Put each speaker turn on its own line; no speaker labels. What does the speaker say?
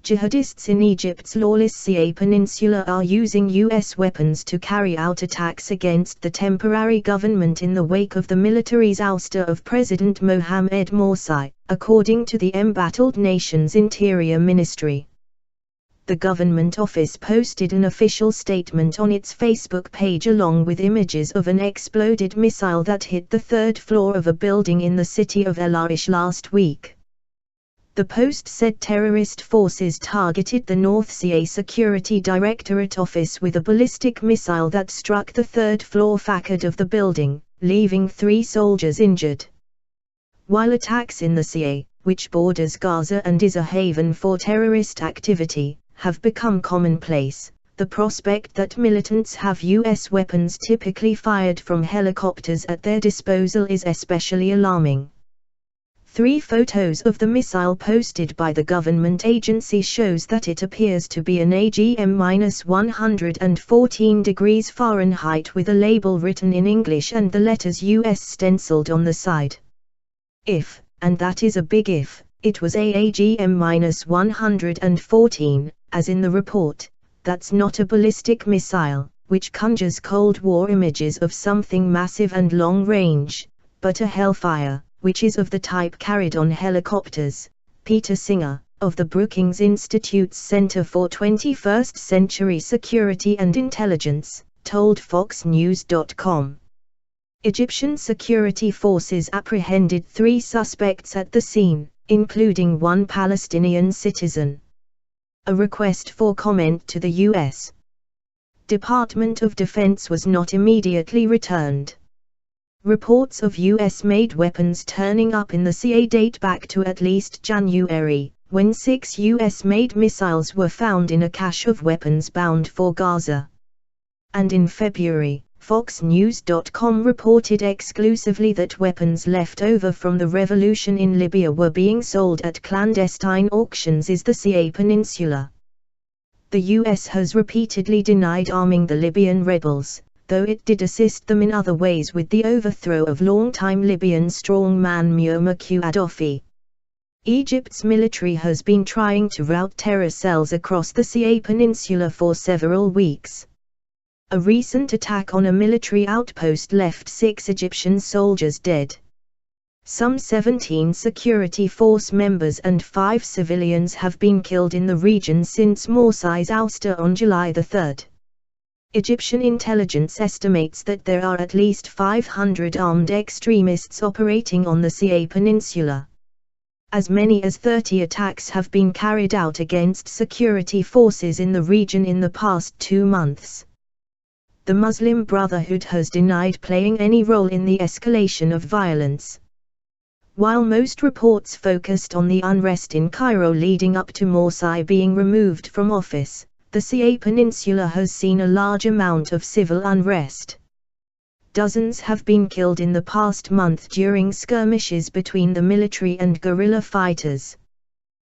Jihadists in Egypt's lawless Sinai Peninsula are using U.S. weapons to carry out attacks against the temporary government in the wake of the military's ouster of President Mohammed Morsi, according to the embattled nation's Interior Ministry. The government office posted an official statement on its Facebook page along with images of an exploded missile that hit the third floor of a building in the city of El Arish last week. The post said terrorist forces targeted the North Sea Security Directorate office with a ballistic missile that struck the third-floor facade of the building, leaving 3 soldiers injured. While attacks in the Sea, which borders Gaza and is a haven for terrorist activity, have become commonplace, the prospect that militants have U.S. weapons typically fired from helicopters at their disposal is especially alarming. 3 photos of the missile posted by the government agency shows that it appears to be an AGM-114 degrees Fahrenheit with a label written in English and the letters US stenciled on the side. If, and that is a big if, it was AGM-114, as in the report, that's not a ballistic missile, which conjures Cold War images of something massive and long-range, but a Hellfire, which is of the type carried on helicopters. Peter Singer, of the Brookings Institute's Center for 21st Century Security and Intelligence, told FoxNews.com. Egyptian security forces apprehended 3 suspects at the scene, including 1 Palestinian citizen. A request for comment to the U.S. Department of Defense was not immediately returned. Reports of US-made weapons turning up in the Sea date back to at least January, when 6 US-made missiles were found in a cache of weapons bound for Gaza. And in February, FoxNews.com reported exclusively that weapons left over from the revolution in Libya were being sold at clandestine auctions in the Sinai Peninsula. The US has repeatedly denied arming the Libyan rebels, though it did assist them in other ways with the overthrow of longtime Libyan strongman Muammar Gaddafi. Egypt's military has been trying to rout terror cells across the Sinai Peninsula for several weeks. A recent attack on a military outpost left 6 Egyptian soldiers dead. Some 17 security force members and 5 civilians have been killed in the region since Morsi's ouster on July 3. Egyptian intelligence estimates that there are at least 500 armed extremists operating on the Sinai Peninsula. As many as 30 attacks have been carried out against security forces in the region in the past 2 months. The Muslim Brotherhood has denied playing any role in the escalation of violence. While most reports focused on the unrest in Cairo leading up to Morsi being removed from office, the Sinai Peninsula has seen a large amount of civil unrest. Dozens have been killed in the past month during skirmishes between the military and guerrilla fighters.